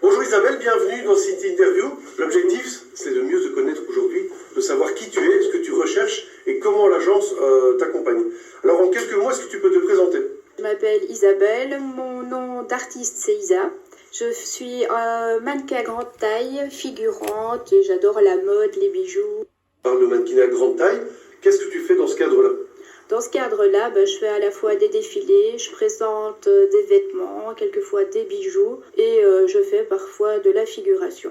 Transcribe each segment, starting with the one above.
Bonjour Isabelle, bienvenue dans cette interview. L'objectif, c'est de mieux te connaître aujourd'hui, de savoir qui tu es, ce que tu recherches et comment l'agence t'accompagne. Alors en quelques mots, est-ce que tu peux te présenter? Je m'appelle Isabelle, mon nom d'artiste c'est Isa. Je suis mannequin grande taille, figurante et j'adore la mode, les bijoux. Tu parles de mannequinat grande taille, qu'est-ce que tu fais dans ce cadre-là? Dans ce cadre-là, je fais à la fois des défilés, je présente des vêtements, quelquefois des bijoux et je fais parfois de la figuration.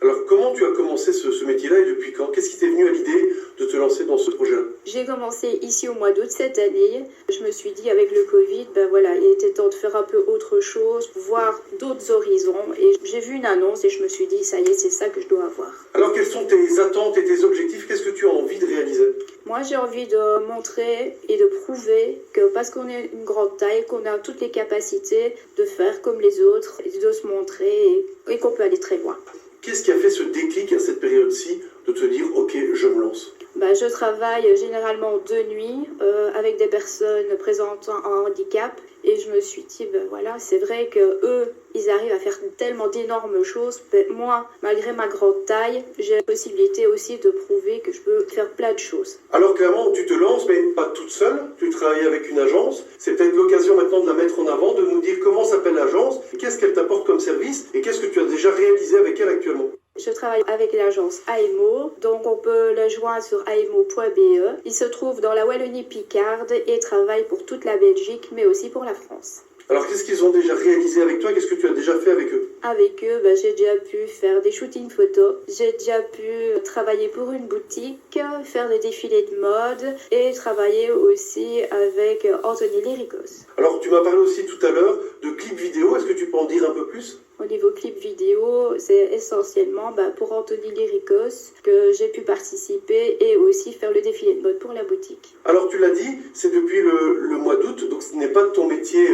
Alors comment tu as commencé ce métier-là et depuis quand? Qu'est-ce qui t'est venu à l'idée de te lancer dans ce projet-là? J'ai commencé ici au mois d'août cette année. Je me suis dit avec le Covid, il était temps de faire un peu autre chose, voir d'autres horizons. Et j'ai vu une annonce et je me suis dit, ça y est, c'est ça que je dois avoir. Alors quelles sont tes attentes et tes objectifs? Qu'est-ce que tu as envie de réaliser? Moi, j'ai envie de montrer et de prouver que parce qu'on est une grande taille, qu'on a toutes les capacités de faire comme les autres, et de se montrer et qu'on peut aller très loin. Qu'est-ce qui a fait ce déclic à cette période-ci de te dire « Ok, je me lance » ? Je travaille généralement de nuit avec des personnes présentant un handicap et je me suis dit, c'est vrai qu'eux, ils arrivent à faire tellement d'énormes choses. Moi, malgré ma grande taille, j'ai la possibilité aussi de prouver que je peux faire plein de choses. Alors clairement, tu te lances, mais pas toute seule. Tu travailles avec une agence. C'est peut-être l'occasion maintenant de la mettre en avant, de nous dire comment s'appelle l'agence, qu'est-ce qu'elle t'apporte comme service et qu'est-ce que tu as déjà réalisé avec elle actuellement. Je travaille avec l'agence AEMO, donc on peut la joindre sur aemo.be. Il se trouve dans la Wallonie-Picarde et travaille pour toute la Belgique, mais aussi pour la France. Alors qu'est-ce qu'ils ont déjà réalisé avec toi? Qu'est-ce que tu as déjà fait avec eux? Avec eux, j'ai déjà pu faire des shootings photos, j'ai déjà pu travailler pour une boutique, faire des défilés de mode et travailler aussi avec Anthony Lyricos. Alors tu m'as parlé aussi tout à l'heure de clips vidéo, est-ce que tu peux en dire un peu plus? Au niveau clip vidéo, c'est essentiellement pour Anthony Lyricos que j'ai pu participer et aussi faire le défilé de mode pour la boutique. Alors tu l'as dit, c'est depuis le mois d'août, donc ce n'est pas ton métier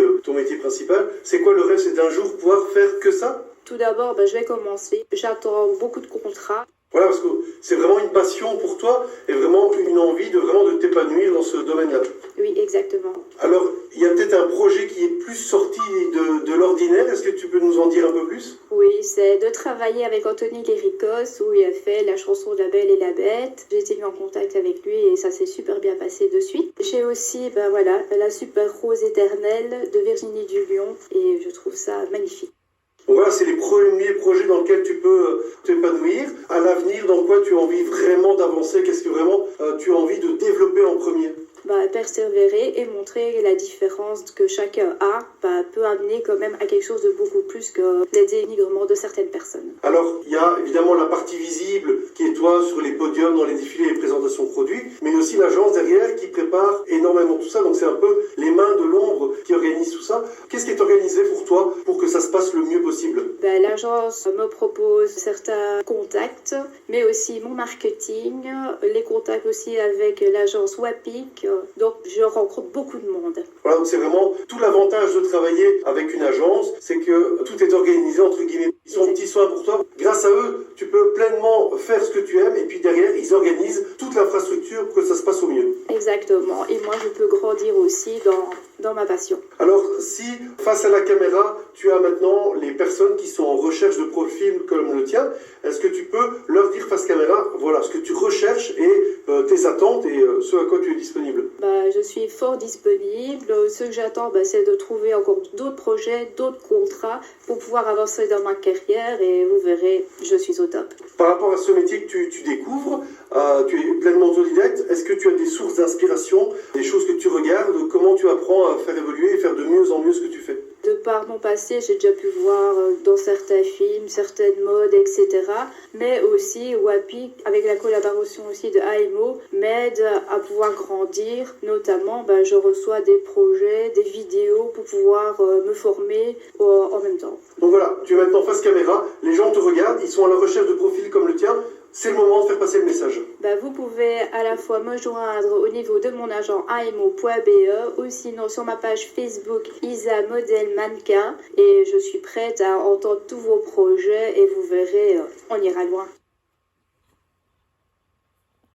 principal. C'est quoi le rêve? C'est d'un jour pouvoir faire que ça? Tout d'abord, je vais commencer. J'attends beaucoup de contrats. Voilà, parce que c'est vraiment une passion pour toi et vraiment une envie de t'épanouir dans ce domaine-là. Oui, exactement. Alors, il y a peut-être un projet qui est plus sorti de l'ordinaire. Est-ce que tu peux nous en dire un peu plus? Oui, c'est de travailler avec Anthony Lyricos où il a fait la chanson La Belle et la Bête. J'ai été mis en contact avec lui et ça s'est super bien passé de suite. J'ai aussi la Super Rose éternelle de Virginie Dulion et je trouve ça magnifique. Donc voilà, c'est les premiers projets dans lesquels tu peux t'épanouir. À l'avenir, dans quoi tu as envie vraiment d'avancer? Qu'est-ce que vraiment tu as envie de développer en premier? Persévérer et montrer la différence que chacun a peut amener quand même à quelque chose de beaucoup plus que les dénigrements de certaines personnes. Alors, il y a évidemment la partie visible qui est toi sur les podiums, dans les défilés et les présentations de produits, mais aussi l'agence derrière qui prépare énormément tout ça. Donc c'est un peu les mains de l'ombre qui organisent tout ça. Qu'est-ce qui est organisé pour toi pour que ça se passe le mieux possible? L'agence me propose certains contacts, mais aussi mon marketing, les contacts aussi avec l'agence WAPIC. Donc je rencontre beaucoup de monde. Voilà, donc c'est vraiment tout l'avantage de travailler avec une agence, c'est que tout est organisé entre guillemets. Ils sont petits soins pour toi. Grâce à eux, tu peux pleinement faire ce que tu aimes et puis derrière, ils organisent toute l'infrastructure pour que ça se passe au mieux. Exactement. Et moi, je peux grandir aussi dans ma passion. Alors, si face à la caméra, tu as maintenant les personnes qui sont en recherche de profils comme le tien, est-ce que tu peux leur dire face caméra, voilà, ce que tu recherches et tes attentes et ce à quoi tu es disponible? Je suis fort disponible. Ce que j'attends, c'est de trouver encore d'autres projets, d'autres contrats pour pouvoir avancer dans ma carrière et vous verrez, je suis au top. Par rapport à ce métier que tu découvres, tu es pleinement autodidacte. Est-ce que tu as des sources d'inspiration, des choses que tu regardes? Comment tu apprends à faire évoluer et faire de mieux en mieux ce que tu fais? De par mon passé, j'ai déjà pu voir dans certains films, certaines modes, etc. Mais aussi WAPIC, avec la collaboration aussi de AEMO, m'aide à pouvoir grandir. Notamment, je reçois des projets, des vidéos pour pouvoir me former en même temps. Donc voilà, tu es maintenant face caméra, les gens te regardent, ils sont à la recherche de profils comme le tien. C'est le moment de faire passer le message. Vous pouvez à la fois me joindre au niveau de mon agent aemo.be ou sinon sur ma page Facebook Isa Modèle Mannequin et je suis prête à entendre tous vos projets et vous verrez, on ira loin.